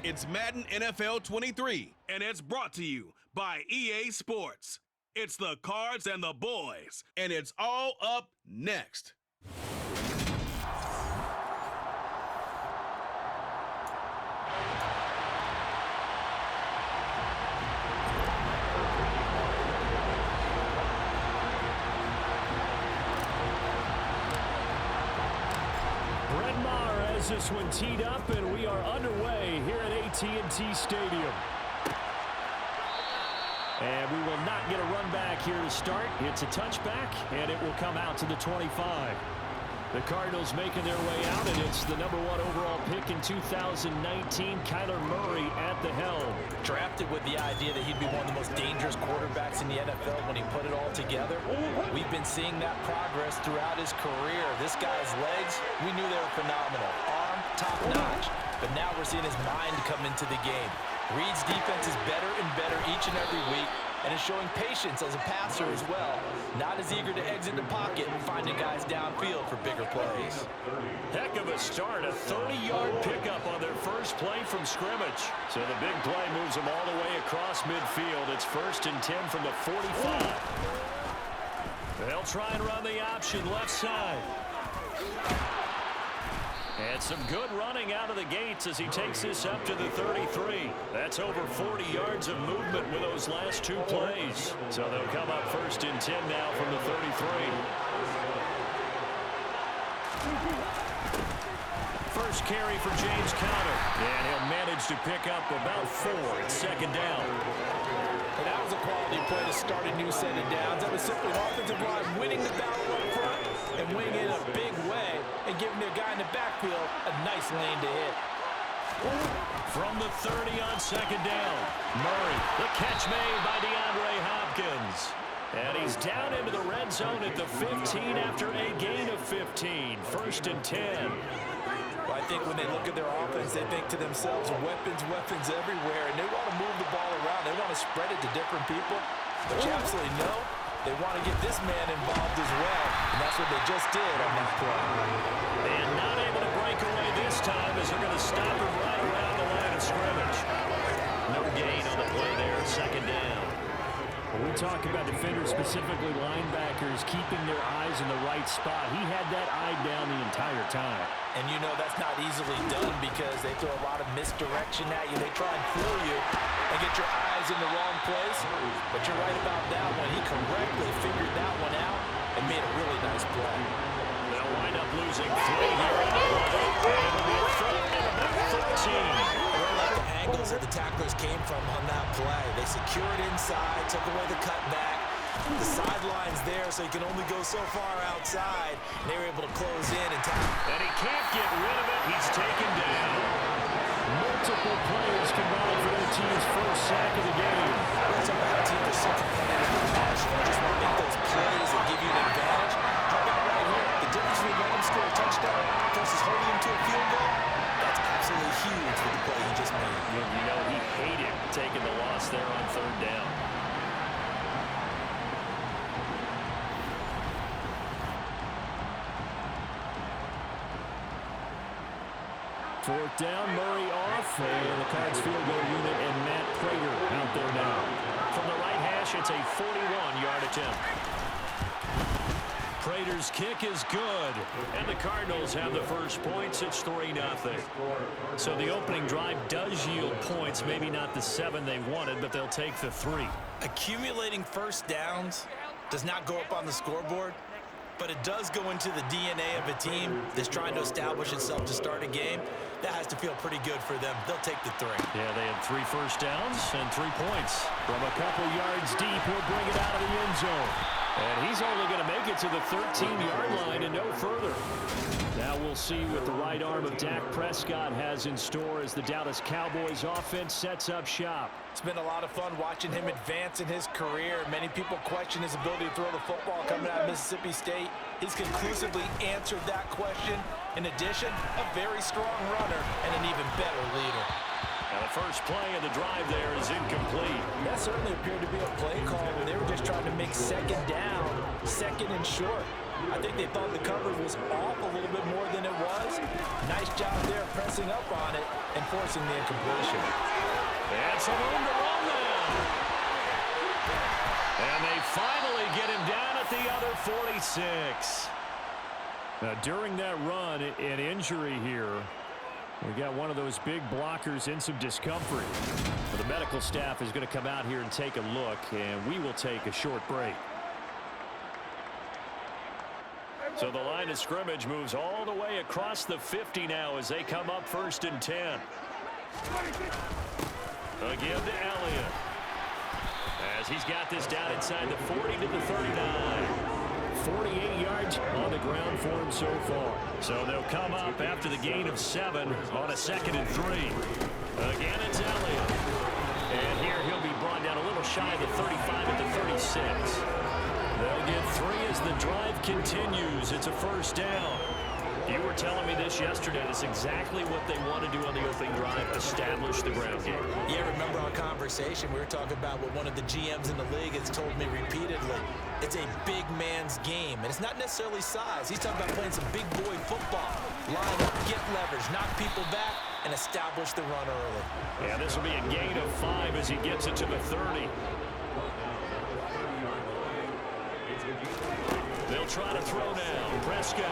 It's Madden NFL 23, and it's brought to you by EA Sports. It's the Cards and the Boys, and it's all up next. This one teed up, and we are underway here at AT&T Stadium. And we will not get a run back here to start. It's a touchback, and it will come out to the 25. The Cardinals making their way out, and it's the #1 overall pick in 2019, Kyler Murray at the helm. Drafted with the idea that he'd be one of the most dangerous quarterbacks in the NFL when he put it all together. We've been seeing that progress throughout his career. This guy's legs, we knew they were phenomenal. Arm, top-notch. But now we're seeing his mind come into the game. Reed's defense is better and better each and every week, and is showing patience as a passer as well. Not as eager to exit the pocket and finding guys downfield for bigger plays. Heck of a start, a 30-yard pickup on their first play from scrimmage. So the big play moves them all the way across midfield. It's 1st and 10 from the 45. They'll try and run the option left side. And some good running out of the gates as he takes this up to the 33. That's over 40 yards of movement with those last two plays. So they'll come up 1st and 10 now from the 33. First carry for James Conner. And he'll manage to pick up about 4. It's 2nd down. And that was a quality play to start a new set of downs. That was simply an offensive line winning the battle up front and winning it in a big way and giving their guy in the backfield a nice lane to hit. From the 30 on 2nd down, Murray, the catch made by DeAndre Hopkins. And he's down into the red zone at the 15 after a gain of 15. 1st and 10. Well, I think when they look at their offense, they think to themselves, weapons everywhere, and they want to move the ball around. They want to spread it to different people. But you absolutely know they want to get this man involved as well, and that's what they just did on that play. And not able to break away this time as they're going to stop him right around the line of scrimmage. No gain on the play there, 2nd down. When we talk about defenders, specifically linebackers, keeping their eyes in the right spot, he had that eye down the entire time. And you know that's not easily done because they throw a lot of misdirection at you. They try and fool you and get your eyes in the wrong place. But you're right about that one. He correctly figured that one out and made a really nice play. They'll wind up losing 3 here on the play. It'll be a 3rd and about 13. Really like the angles that the tacklers came from on that play. They secured inside, took away the cutback. The sidelines there, so he can only go so far outside. And they were able to close in and tackle. And he can't get rid of it. He's taken down. Multiple players combined for their team's first sack of the game. That's a bad team for some competitive compassion. You just want to make those plays that give you an advantage. How about right here? The difference between letting him score a touchdown versus holding him to a field goal, that's absolutely huge for the play he just made. You know, he hated taking the loss there on 3rd down. 4th down, Murray off, and the Cards field goal unit and Matt Prater out there now. From the right hash, it's a 41-yard attempt. Prater's kick is good, and the Cardinals have the first points. It's 3-0. So the opening drive does yield points, maybe not the 7 they wanted, but they'll take the 3. Accumulating first downs does not go up on the scoreboard, but it does go into the DNA of a team that's trying to establish itself to start a game. That has to feel pretty good for them. They'll take the 3. Yeah, they had 3 first downs and 3 points. From a couple yards deep, he'll bring it out of the end zone. And he's only going to make it to the 13-yard line and no further. Now we'll see what the right arm of Dak Prescott has in store as the Dallas Cowboys offense sets up shop. It's been a lot of fun watching him advance in his career. Many people question his ability to throw the football coming out of Mississippi State. He's conclusively answered that question. In addition, a very strong runner and an even better leader. Now the first play of the drive there is incomplete. That certainly appeared to be a play call where they were just trying to make 2nd down, 2nd and short. I think they thought the coverage was off a little bit more than it was. Nice job there pressing up on it and forcing the incompletion. And some room to run now. And they finally get him down at the other 46. Now, during that run, an injury here. We got one of those big blockers in some discomfort. Well, the medical staff is going to come out here and take a look, and we will take a short break. So the line of scrimmage moves all the way across the 50 now as they come up 1st and 10. Again to Elliott. As he's got this down inside the 40 to the 39. 48 yards on the ground for him so far. So they'll come up after the gain of 7 on a 2nd and 3. Again, it's Elliott. And here he'll be brought down a little shy of the 35 at the 36. They'll get 3 as the drive continues. It's a 1st down. You were telling me this yesterday. That's exactly what they want to do on the opening drive, establish the ground game. Yeah, remember our conversation? We were talking about what one of the GMs in the league has told me repeatedly. It's a big man's game, and it's not necessarily size. He's talking about playing some big boy football. Line up, get leverage, knock people back, and establish the run early. Yeah, this will be a gain of 5 as he gets it to the 30. They'll try to throw now. Prescott.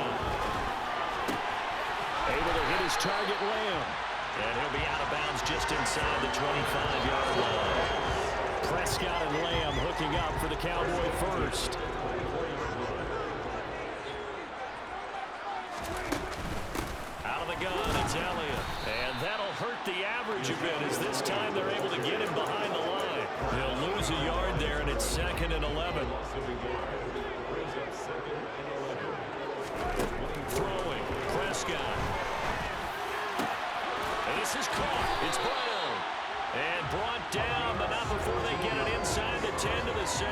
Able to hit his target, Lamb. And he'll be out of bounds just inside the 25-yard line. Prescott and Lamb hooking up for the Cowboy first. Out of the gun, it's Elliott. And that'll hurt the average a bit as this time they're able to get him behind the line. They'll lose a yard there, and it's 2nd and 11. Throwing, Prescott. And this is caught. It's Brown. And brought down, but not before they get it inside the 10 to the 7.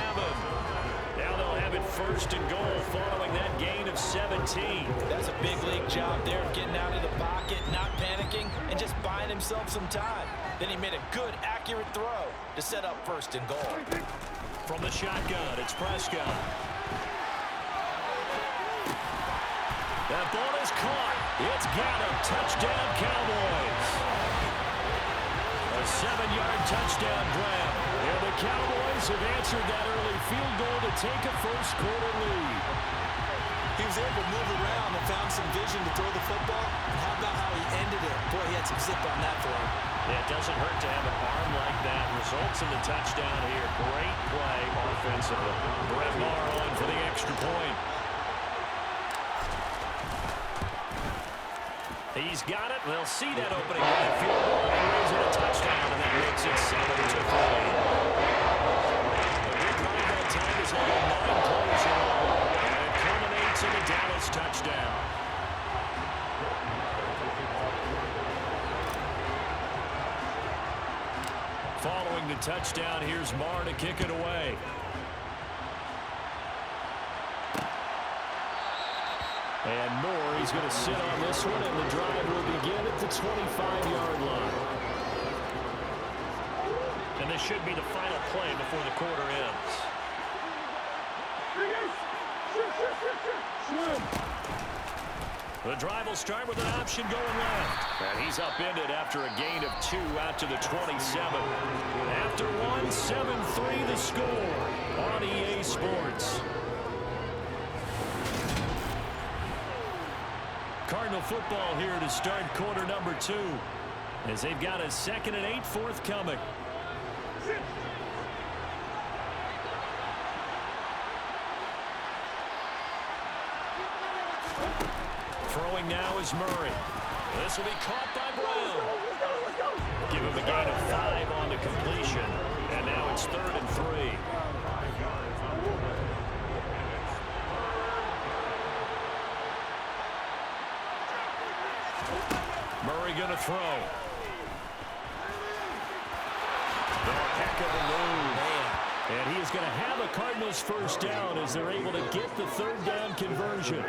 Now they'll have it 1st and goal following that gain of 17. That's a big league job there of getting out of the pocket, not panicking, and just buying himself some time. Then he made a good, accurate throw to set up 1st and goal. From the shotgun, it's Prescott. That ball is caught. It's got him. Touchdown, Cowboys. A 7-yard touchdown grab. And the Cowboys have answered that early field goal to take a first-quarter lead. He was able to move around and found some vision to throw the football. And how about how he ended it? Boy, he had some zip on that throw. Yeah, it doesn't hurt to have an arm like that. Results in the touchdown here. Great play offensively. Brett Maher on for the extra point. He's got it. They'll see that opening drive field goal and raise it a touchdown, and that makes it 7-3. A big drive that time is like 9 plays in all, and it culminates in a Dallas touchdown. Following the touchdown, here's Maher to kick it away. And Moore, he's going to sit on this one, and the drive will begin at the 25-yard line. And this should be the final play before the quarter ends. The drive will start with an option going left. And he's upended after a gain of 2 out to the 27. After 1, 7-3 the score on EA Sports. Cardinal football here to start quarter number 2 as they've got a 2nd and 8 forthcoming. Throwing now is Murray. This will be caught by Brown. Give him a gain of 5 on the completion, and now it's 3rd and 3. Murray going to throw. A heck of a move. And he is going to have a Cardinals first down as they're able to get the 3rd down conversion.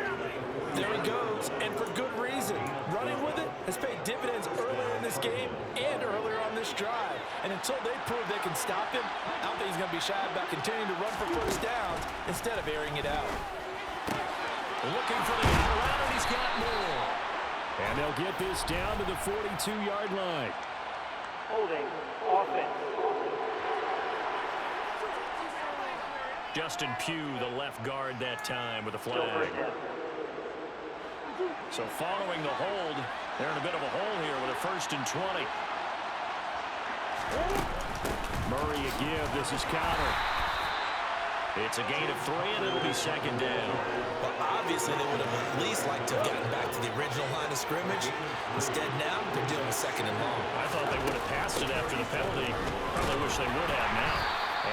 There he goes, and for good reason. Running with it has paid dividends earlier in this game and earlier on this drive. And until they prove they can stop him, I don't think he's going to be shy about continuing to run for first downs instead of airing it out. Looking for the end around, and he's got more. And And they'll get this down to the 42-yard line. Holding offense. Justin Pugh, the left guard that time with a flag. So following the hold, they're in a bit of a hole here with a 1st and 20. Murray a give. This is counter. It's a gain of 3, and it'll be 2nd down. Well, obviously, they would have at least liked to have gotten back to the original line of scrimmage. Instead, now, they're dealing with 2nd and long. I thought they would have passed it after the penalty. Probably wish they would have now.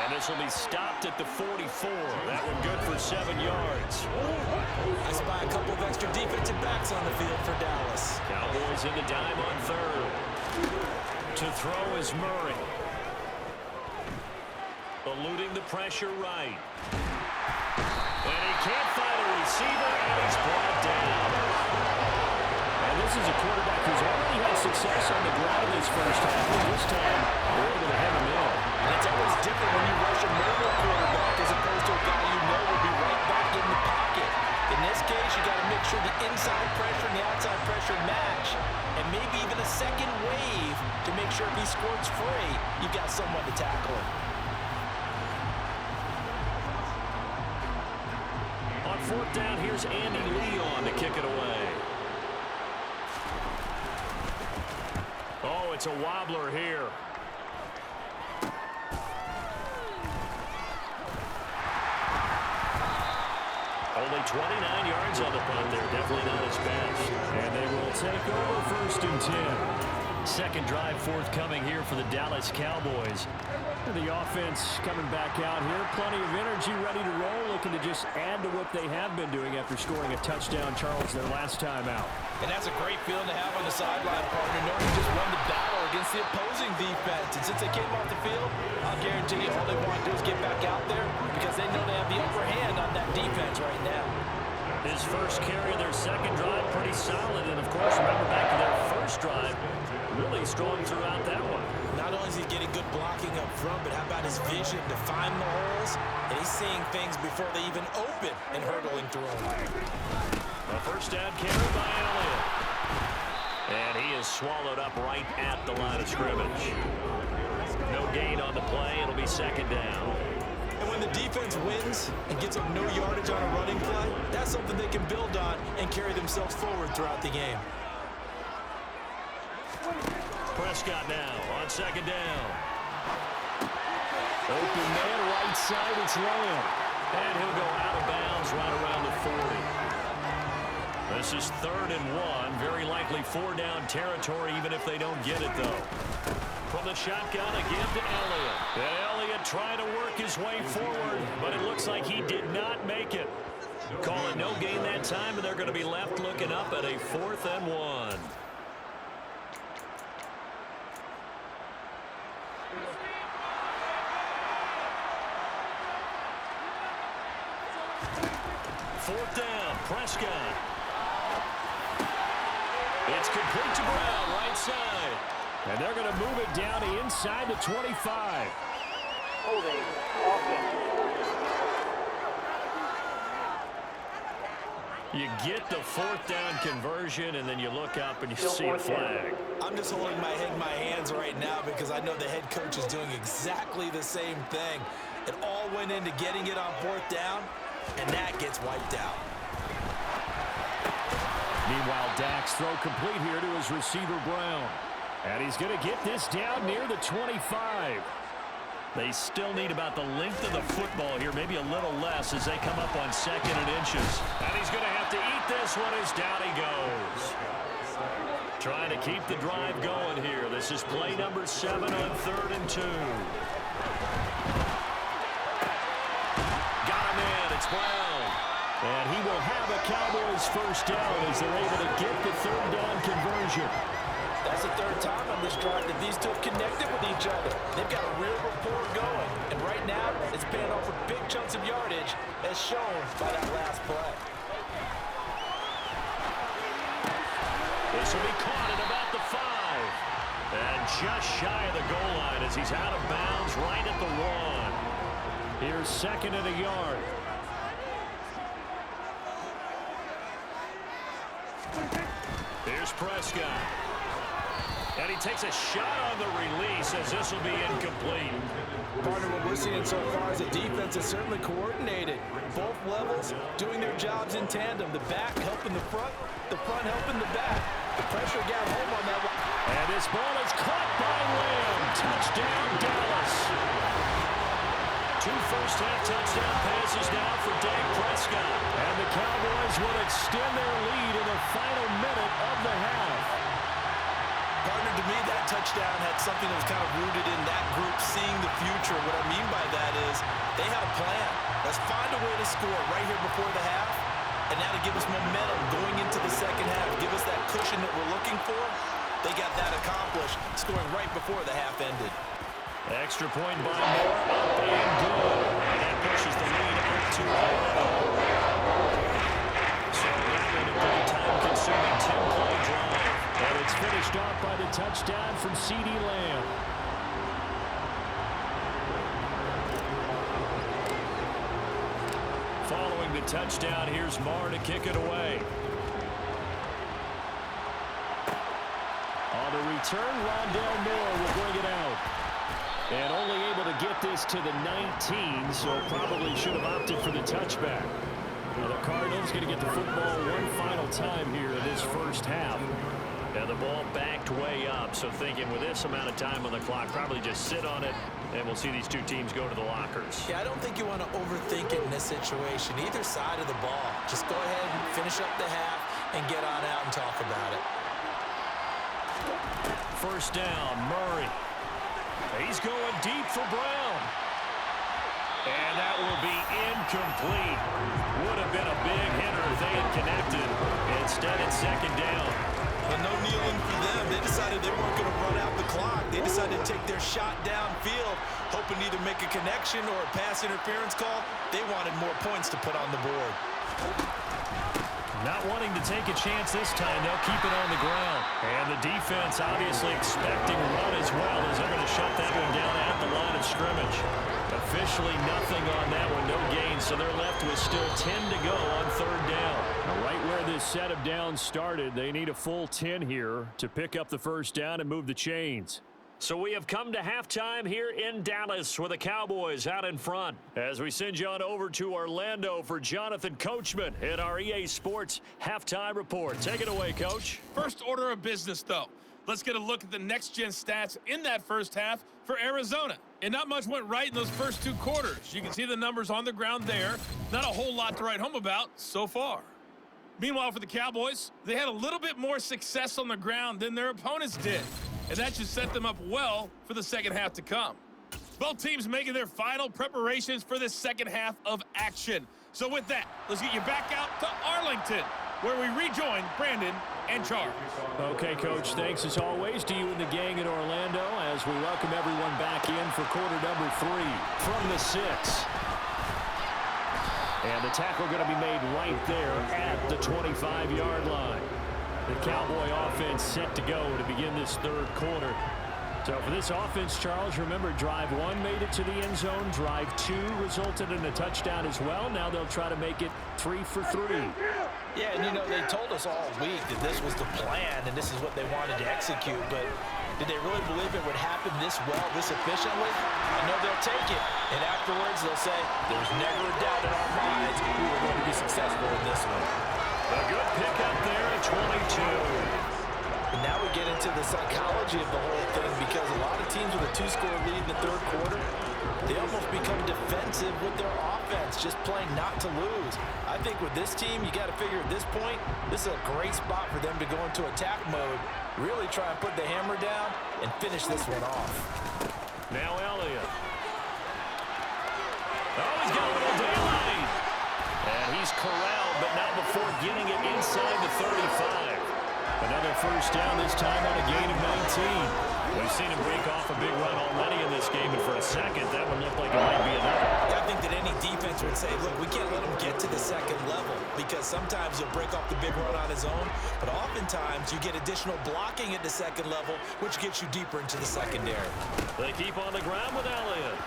And this will be stopped at the 44. That one good for 7 yards. I spy a couple of extra defensive backs on the field for Dallas. Cowboys in the dime on 3rd. To throw is Murray. Eluding the pressure right. And he can't find a receiver, and he's brought down. And this is a quarterback who's already had success on the ground in his first half. But this time, they're able to have him in. And it's always different when you rush a mobile quarterback as opposed to a guy you know will be right back in the pocket. In this case, you got to make sure the inside pressure and the outside pressure match. And maybe even a second wave to make sure if he squirts free, you've got someone to tackle him. On 4th down, here's Andy Leon to kick it away. Oh, it's a wobbler here. Only 29 yards on the punt there. Definitely not his best. And they will take over 1st and 10. Second drive forthcoming here for the Dallas Cowboys. The offense coming back out here. Plenty of energy, ready to roll, looking to just add to what they have been doing after scoring a touchdown, Charles, their last time out. And that's a great feeling to have on the sideline, partner, knowing you just won the battle against the opposing defense. And since they came off the field, I'll guarantee you all they want to do is get back out there because they know they have the upper hand on that defense right now. His first carry of their second drive, pretty solid. And, of course, remember back to their first drive, really strong throughout that one. Not only is he getting good blocking up front, but how about his vision to find the holes? And he's seeing things before they even open and hurdling through them. A first down carry by Elliott. And he is swallowed up right at the line of scrimmage. No gain on the play. It'll be 2nd down. And when the defense wins and gets up no yardage on a running play, that's something they can build on and carry themselves forward throughout the game. Prescott now on 2nd down. Open man right side, it's Lamb. And he'll go out of bounds right around the 40. This is 3rd and 1. Very likely 4-down territory, even if they don't get it, though. From the shotgun, a give to Elliott. And Elliott trying to work his way forward, but it looks like he did not make it. Call it no gain that time, and they're going to be left looking up at a 4th and 1. Fourth down, Prescott. It's complete to Brown, right side. And they're going to move it down to inside the 25. Holding offense. You get the 4th down conversion, and then you look up and you see a flag. I'm just holding my head in my hands right now because I know the head coach is doing exactly the same thing. It all went into getting it on 4th down, and that gets wiped out. Meanwhile, Dak's throw complete here to his receiver, Brown. And he's going to get this down near the 25. They still need about the length of the football here, maybe a little less as they come up on 2nd and inches. And he's going to have to eat this one as down he goes. Trying to keep the drive going here. This is play number 7 on 3rd and 2. Got him in. It's Brown. And he will have a Cowboys first down as they're able to get the 3rd down conversion. That's the 3rd time on this drive that these two have connected with each other. They've got a real rapport going. And right now, it's paying off with big chunks of yardage as shown by that last play. This will be caught at about the 5. And just shy of the goal line as he's out of bounds right at the 1. Here's 2nd and a yard. Here's Prescott. And he takes a shot on the release as this will be incomplete. Partner, what we're seeing so far is the defense is certainly coordinated. Both levels doing their jobs in tandem. The back helping the front helping the back. The pressure got home on that one. And this ball is caught by Lamb. Touchdown, Dallas. 2 first-half touchdown passes now for Dak Prescott. And the Cowboys will extend their lead in the final minute of the half. Partner, to me, that touchdown had something that was kind of rooted in that group seeing the future. What I mean by that is they had a plan. Let's find a way to score right here before the half, and now to give us momentum going into the second half, give us that cushion that we're looking for. They got that accomplished, scoring right before the half ended. Extra point by Moore, up and good. And that pushes the lead up to 11. So that been a pretty time-consuming 10-play drive. And it's finished off by the touchdown from CeeDee Lamb. Following the touchdown, here's Marr to kick it away. On the return, Rondale Moore will bring it out. And only able to get this to the 19, so probably should have opted for the touchback. Now the Cardinals going to get the football one final time here in this first half. And the ball backed way up, so thinking with this amount of time on the clock, probably just sit on it, and we'll see these two teams go to the lockers. Yeah, I don't think you want to overthink it in this situation, either side of the ball. Just go ahead and finish up the half and get on out and talk about it. First down, Murray. He's going deep for Brown. And that will be incomplete. Would have been a big hitter if they had connected. Instead, it's second down. But no kneeling for them. They decided they weren't going to run out the clock. They decided to take their shot downfield, hoping to either make a connection or a pass interference call. They wanted more points to put on the board. Not wanting to take a chance this time, they'll keep it on the ground. And the defense obviously expecting a run as well, as they're going to shut that one down at the line of scrimmage. Officially nothing on that one, no gain, so they're left with still 10 to go on third down. Now, right where this set of downs started, they need a full 10 here to pick up the first down and move the chains. So we have come to halftime here in Dallas with the Cowboys out in front. As we send you on over to Orlando for Jonathan Coachman in our EA Sports Halftime Report. Take it away, Coach. First order of business, though. Let's get a look at the next-gen stats in that first half for Arizona. And not much went right in those first 2 quarters. You can see the numbers on the ground there. Not a whole lot to write home about so far. Meanwhile, for the Cowboys, they had a little bit more success on the ground than their opponents did. And that should set them up well for the second half to come. Both teams making their final preparations for this second half of action. So with that, let's get you back out to Arlington, where we rejoin Brandon and Charles. Okay, Coach, thanks as always to you and the gang in Orlando as we welcome everyone back in for quarter number 3 from the 6. And the tackle going to be made right there at the 25-yard line. The Cowboy offense set to go to begin this third quarter. So for this offense, Charles, remember, drive 1 made it to the end zone. Drive 2 resulted in a touchdown as well. Now they'll try to make it 3 for 3. Yeah, and you know, they told us all week that this was the plan and this is what they wanted to execute, but did they really believe it would happen this well, this efficiently? I know they'll take it, and afterwards they'll say, there was never a doubt in our minds we were going to be successful in this one. A good pickup there at 22. And now we get into the psychology of the whole thing, because a lot of teams with a 2-score lead in the third quarter, they almost become defensive with their offense, just playing not to lose. I think with this team, you got to figure at this point, this is a great spot for them to go into attack mode, really try and put the hammer down and finish this one off. Now Elliott. Oh, he's got a little daylight. And he's corralled, but not before getting it inside the 35. Another first down, this time on a gain of 19. We've seen him break off a big run already in this game, and for a second, that one looked like it might be another. I think that any defense would say, look, we can't let him get to the second level, because sometimes he'll break off the big run on his own, but oftentimes you get additional blocking at the second level, which gets you deeper into the secondary. They keep on the ground with Elliott.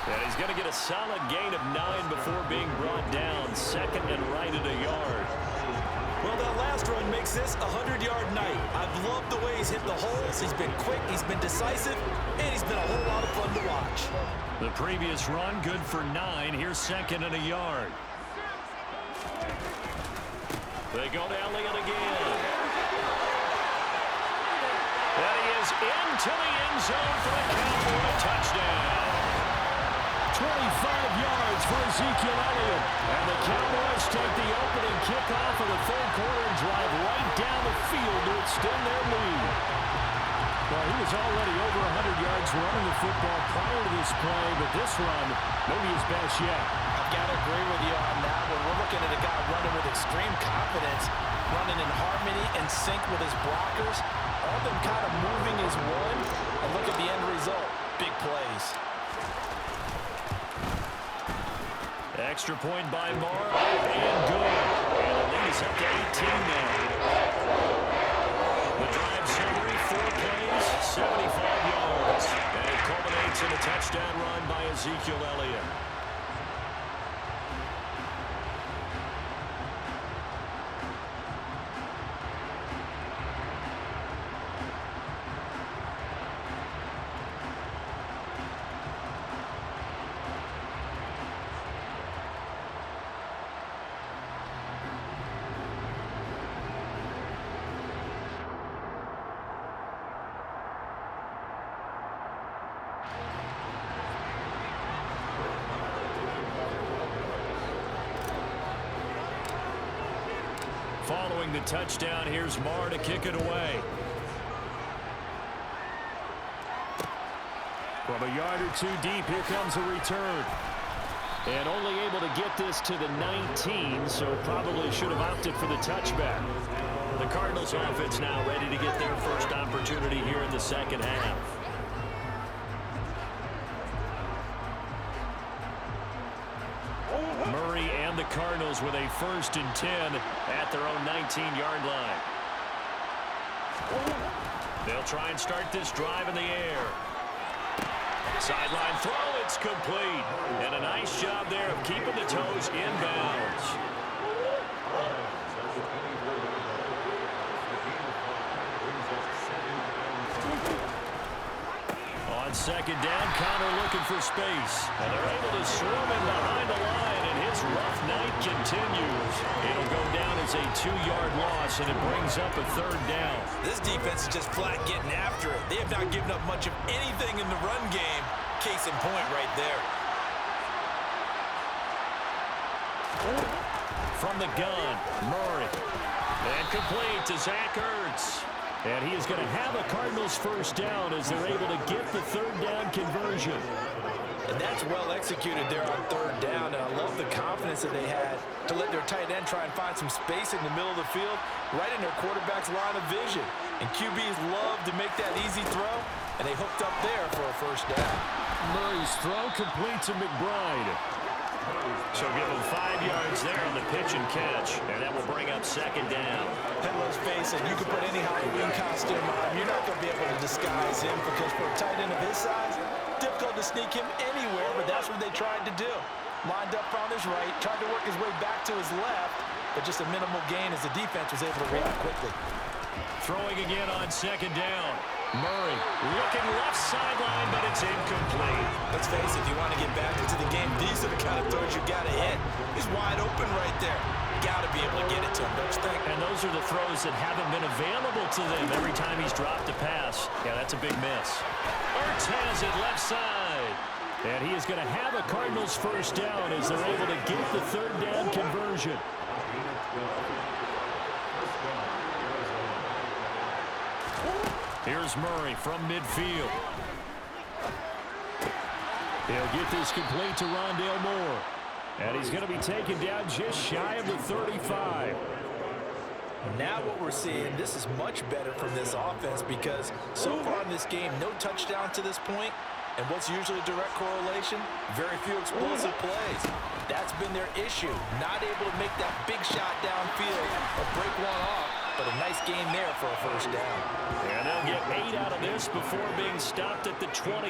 And he's going to get a solid gain of 9 before being brought down. Second and right at a yard. Well, that last run makes this a 100-yard night. I've loved the way he's hit the holes. He's been quick, he's been decisive, and he's been a whole lot of fun to watch. The previous run, good for 9. Here's second and a yard. They go to Elliott again. And he is into the end zone for the Cowboy touchdown. 25 yards for Ezekiel Elliott. And the Cowboys take the opening kickoff of the third quarter and drive right down the field to extend their lead. Well, he was already over 100 yards running the football prior to this play, but this run may be his best yet. I've got to agree with you on that one. We're looking at a guy running with extreme confidence, running in harmony and sync with his blockers. All of them kind of moving as one. And look at the end result. Big plays. Extra point by Moore, and good. And the lead is up to 18 now. The drive summary, 4 plays, 75 yards. And it culminates in a touchdown run by Ezekiel Elliott. Following the touchdown, here's Marr to kick it away. From a yard or 2 deep, here comes a return. And only able to get this to the 19, so probably should have opted for the touchback. The Cardinals offense now ready to get their first opportunity here in the second half. Murray and the Cardinals with a 1st and 10 at their own 19-yard line. They'll try and start this drive in the air. Sideline throw, it's complete. And a nice job there of keeping the toes inbounds. On second down, Connor looking for space. And they're able to swarm him behind the line, and his rough night continues. It'll go down as a 2-yard loss, and it brings up a 3rd down. This defense is just flat getting after it. They have not given up much of anything in the run game. Case in point right there. From the gun, Murray. And complete to Zach Ertz. And he is going to have a Cardinals 1st down as they're able to get the 3rd down conversion. And that's well executed there on 3rd down. And I love the confidence that they had to let their tight end try and find some space in the middle of the field, right in their quarterback's line of vision. And QBs love to make that easy throw, and they hooked up there for a 1st down. Murray's throw complete to McBride. So give him 5 yards there on the pitch and catch, and that will bring up 2nd down. And let's face it, you can put any Halloween costume on. You're not going to be able to disguise him because for a tight end of his size, difficult to sneak him anywhere, but that's what they tried to do. Lined up on his right, tried to work his way back to his left, but just a minimal gain as the defense was able to react quickly. Throwing again on 2nd down. Murray looking left sideline, but it's incomplete. Let's face it, if you want to get back into the game, these are the kind of throws you got to hit. He's wide open right there. Got to be able to get it to him, don't you think? And those are the throws that haven't been available to them every time he's dropped a pass. Yeah, that's a big miss. Ertz has it left side. And he is going to have a Cardinals 1st down as they're able to get the 3rd down conversion. Here's Murray from midfield. He'll get this complete to Rondale Moore. And he's going to be taken down just shy of the 35. Now what we're seeing, this is much better from this offense because so far in this game, no touchdown to this point. And what's usually a direct correlation? Very few explosive plays. That's been their issue. Not able to make that big shot downfield or break one off. but a nice gain there for a first down. And they'll get 8 out of this before being stopped at the 28.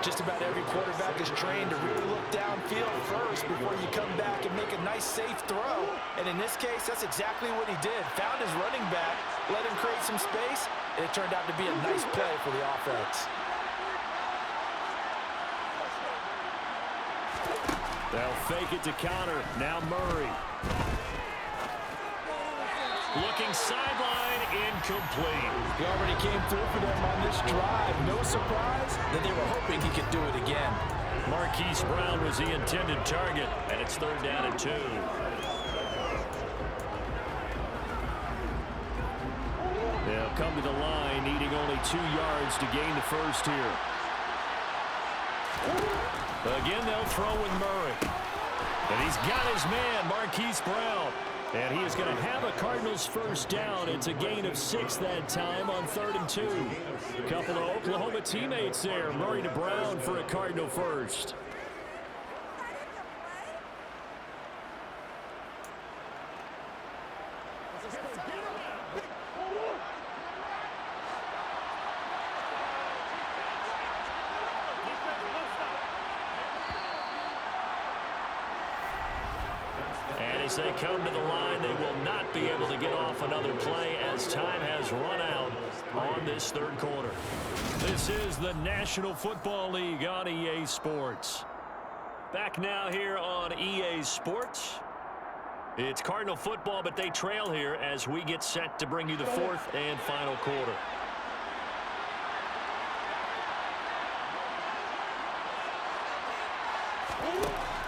Just about every quarterback is trained to really look downfield first before you come back and make a nice, safe throw. And in this case, that's exactly what he did. Found his running back, let him create some space, and it turned out to be a nice play for the offense. They'll fake it to counter. Now Murray. Looking sideline, incomplete. He already came through for them on this drive. No surprise that they were hoping he could do it again. Marquise Brown was the intended target, and it's 3rd down and 2. They'll come to the line, needing only 2 yards to gain the first here. Again, they'll throw with Murray. And he's got his man, Marquise Brown. And he is going to have a Cardinals first down. It's a gain of 6 that time on 3rd and 2. A couple of Oklahoma teammates there. Murray to Brown for a Cardinal first. As they come to the line, they will not be able to get off another play as time has run out on this 3rd quarter. This is the National Football League on EA Sports. Back now here on EA Sports. It's Cardinal football, but they trail here as we get set to bring you the 4th and final quarter.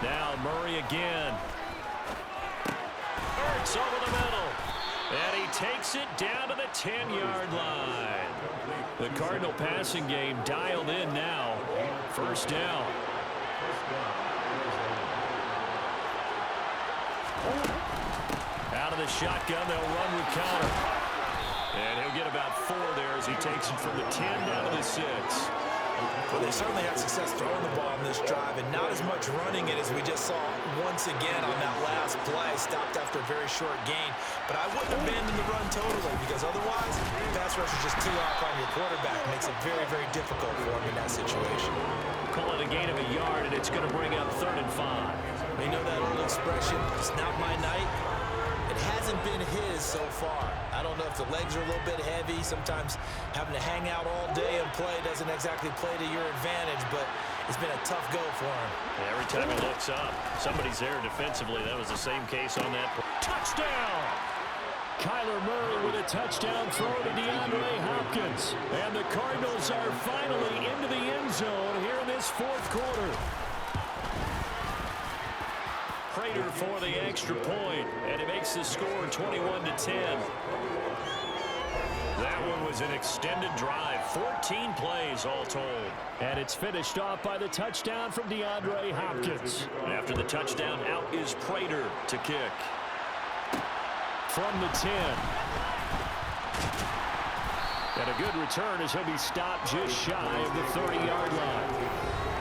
Now Murray again. Over the middle, and he takes it down to the 10-yard line. The Cardinal passing game dialed in now. First down. Out of the shotgun, they'll run with counter. And he'll get about 4 there as he takes it from the 10 down to the 6. Well, they certainly had success throwing the ball in this drive, and not as much running it as we just saw once again on that last play. Stopped after a very short gain. But I wouldn't abandon the run totally, because otherwise, pass rush is just tee off on your quarterback. Makes it very, very difficult for him in that situation. Call it a gain of a yard, and it's going to bring up 3rd and 5. You know that old expression, it's not my night? It hasn't been his so far. I don't know if the legs are a little bit heavy. Sometimes having to hang out all day and play doesn't exactly play to your advantage, but it's been a tough go for him. Yeah, every time he looks up, somebody's there defensively. That was the same case on that. Touchdown! Kyler Murray with a touchdown throw to DeAndre Hopkins. And the Cardinals are finally into the end zone here in this 4th quarter. Prater for the extra point, and it makes the score 21-10. That one was an extended drive, 14 plays all told. And it's finished off by the touchdown from DeAndre Hopkins. After the touchdown, out is Prater to kick. From the 10. And a good return as he'll be stopped just shy of the 30-yard line.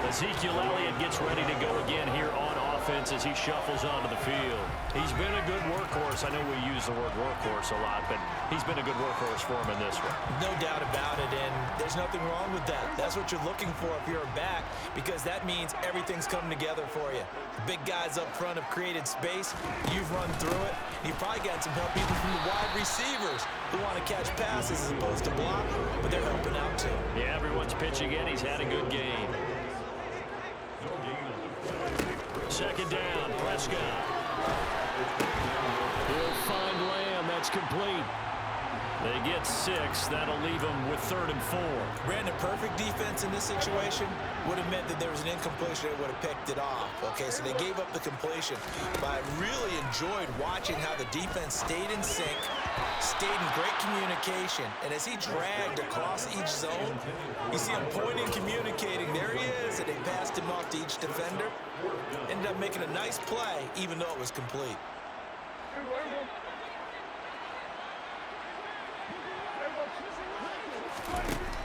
Ezekiel Elliott gets ready to go again here on offense as he shuffles onto the field. He's been a good workhorse. I know we use the word workhorse a lot, but he's been a good workhorse for him in this one. No doubt about it, and there's nothing wrong with that. That's what you're looking for if you're a back, because that means everything's come together for you. The big guys up front have created space. You've run through it. You've probably got some help even from the wide receivers who want to catch passes as opposed to block, but they're helping out too. Yeah, everyone's pitching in. He's had a good game. 2nd down, Prescott. He'll find Lamb. That's complete. They get 6. That'll leave them with 3rd and 4. Brandon, perfect defense in this situation would have meant that there was an incompletion. They would have picked it off. Okay, so they gave up the completion. But I really enjoyed watching how the defense stayed in sync, stayed in great communication. And as he dragged across each zone, you see him pointing, communicating. There he is, and they passed him off to each defender. Ended up making a nice play, even though it was complete.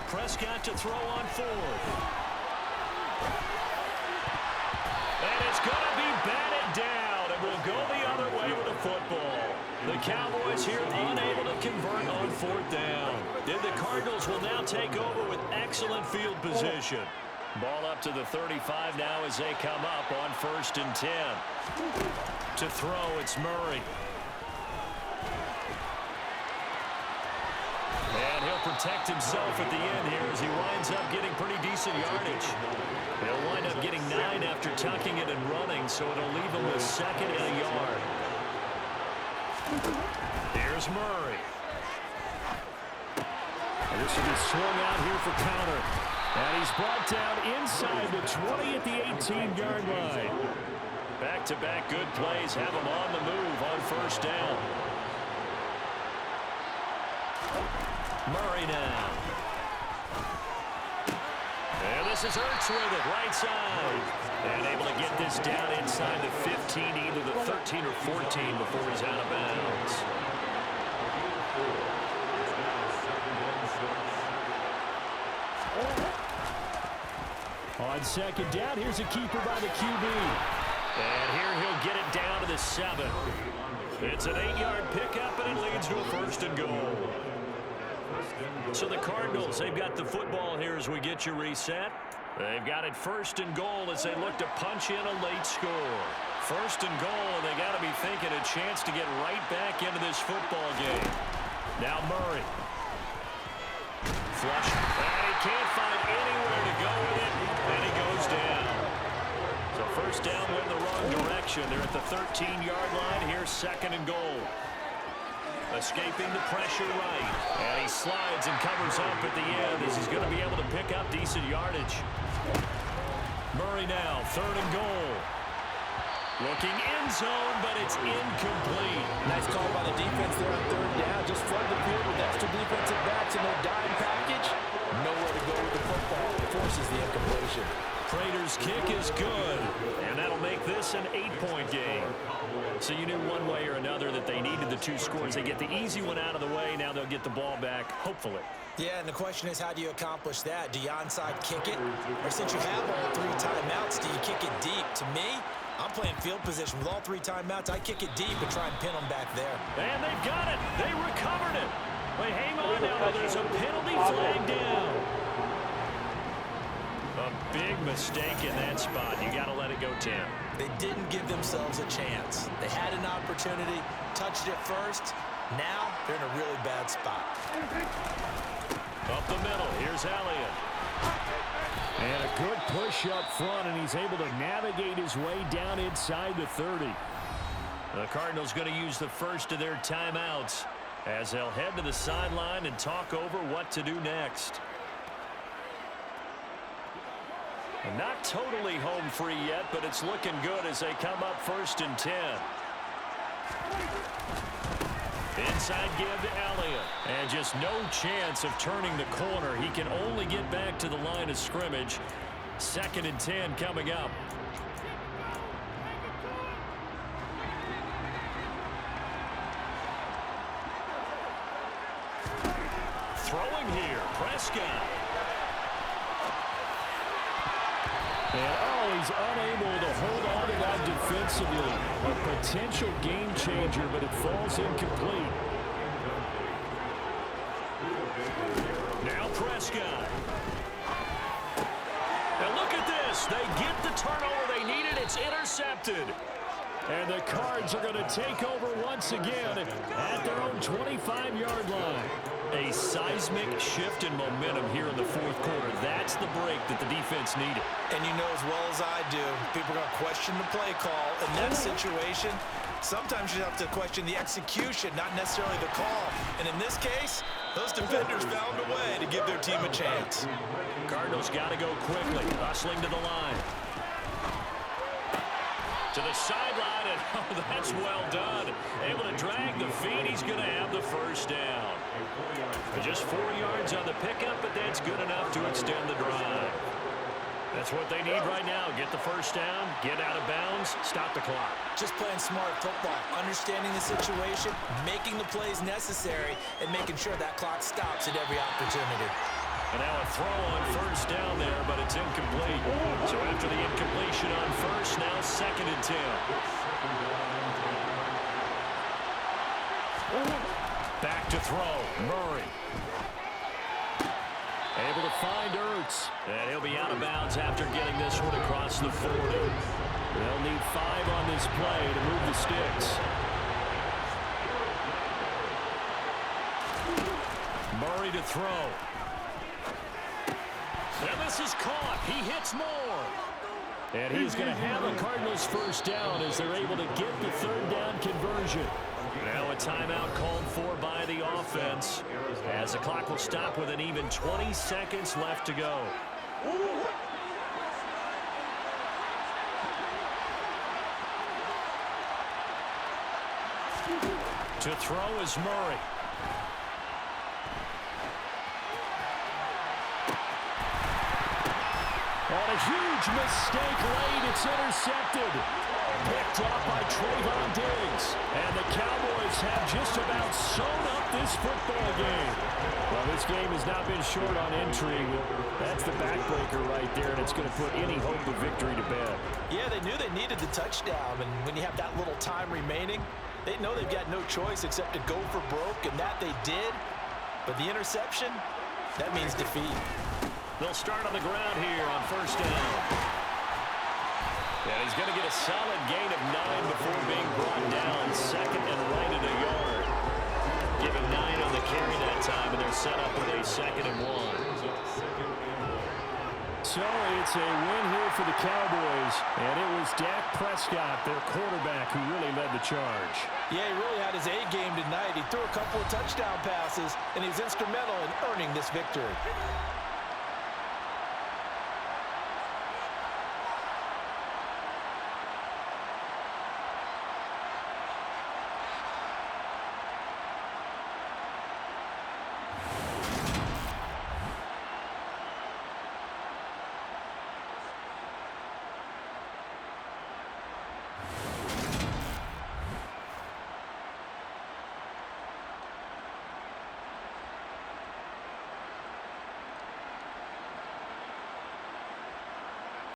Prescott to throw on 4th. And it's going to be batted down, and we'll go the other way with the football. The Cowboys here unable 4th down. And the Cardinals will now take over with excellent field position. Ball up to the 35 now as they come up on 1st and 10. To throw, it's Murray. And he'll protect himself at the end here as he winds up getting pretty decent yardage. He'll wind up getting 9 after tucking it and running, so it'll leave him with 2nd and a yard. Here's Murray. And this will be swung out here for counter. And he's brought down inside the 20 at the 18-yard line. Back-to-back good plays have him on the move on 1st down. Murray now. And this is Ertz with it, right side. And able to get this down inside the 15, either the 13 or 14 before he's out of bounds. On 2nd down, here's a keeper by the QB. And here he'll get it down to the 7. It's an 8-yard pickup, and it leads to a 1st and goal. So the Cardinals, they've got the football here as we get you reset. They've got it 1st and goal as they look to punch in a late score. 1st and goal, and they got to be thinking a chance to get right back into this football game. Now Murray. Flush. And he can't find anywhere to go with it, and he goes down. So 1st down went the wrong direction. They're at the 13-yard line. Here's 2nd and goal. Escaping the pressure right. And he slides and covers up at the end as he's going to be able to pick up decent yardage. Murray now, 3rd and goal. Looking end zone, but it's incomplete. Nice call by the defense there on 3rd down. Just flood the field with extra defensive backs in their dime package. Nowhere to go with the football. Forces the incompletion. Prater's kick is good, and that'll make this an 8-point game. So you knew one way or another that they needed the 2 scores. They get the easy one out of the way. Now they'll get the ball back, hopefully. Yeah, and the question is, how do you accomplish that? Do you onside kick it? Or since you have all 3 timeouts, do you kick it deep? To me, I'm playing field position with all 3 timeouts. I kick it deep and try and pin them back there. And they've got it. They recovered it. Wait, hang on now. There's a penalty flag down. A big mistake in that spot. You got to let it go, Tim. They didn't give themselves a chance. They had an opportunity, touched it first. Now they're in a really bad spot. Up the middle. Here's Elliott. And a good push up front, and he's able to navigate his way down inside the 30. The Cardinals going to use the first of their timeouts as they'll head to the sideline and talk over what to do next. Not totally home free yet, but it's looking good as they come up 1st and 10. Inside give to Elliott. And just no chance of turning the corner. He can only get back to the line of scrimmage. 2nd and 10 coming up. Throwing here, Prescott. And he's unable to hold on to that defensively. A potential game changer, but it falls incomplete. Now Prescott. And look at this. They get the turnover they needed. It's intercepted. And the Cards are going to take over once again at their own 25-yard line. A seismic shift in momentum here in the 4th quarter. That's the break that the defense needed. And you know as well as I do, people are going to question the play call. In that situation, sometimes you have to question the execution, not necessarily the call. And in this case, those defenders found a way to give their team a chance. Cardinals got to go quickly, hustling to the line. To the sideline, and oh, that's well done. Able to drag the feet. He's going to have the 1st down. Just 4 yards on the pickup, but that's good enough to extend the drive. That's what they need right now. Get the 1st down, get out of bounds, stop the clock. Just playing smart football, understanding the situation, making the plays necessary, and making sure that clock stops at every opportunity. And now a throw on 1st down there, but it's incomplete. So after the incompletion on 1st, now 2nd and 10. Back to to throw. Murray. Able to find Ertz. And he'll be out of bounds after getting this one across the 40. They'll need 5 on this play to move the sticks. Murray to throw. And this is caught. He hits more. And he's going to have a Cardinals first down as they're able to get the third down conversion. Now a timeout called for by the offense as the clock will stop with an even 20 seconds left to go. To throw is Murray. On a huge mistake late, it's intercepted. Picked up by Trayvon Diggs. And the Cowboys have just about sewn up this football game. Well, this game has not been short on intrigue. That's the backbreaker right there, and it's going to put any hope of victory to bed. Yeah, they knew they needed the touchdown, and when you have that little time remaining, they know they've got no choice except to go for broke, and that they did. But the interception, that means defeat. They'll start on the ground here on first down. And he's going to get a solid gain of 9 before being brought down second and right at a yard. Give him 9 on the carry that time, and they're set up with a 2nd and 1. So it's a win here for the Cowboys, and it was Dak Prescott, their quarterback, who really led the charge. Yeah, he really had his A game tonight. He threw a couple of touchdown passes, and he's instrumental in earning this victory.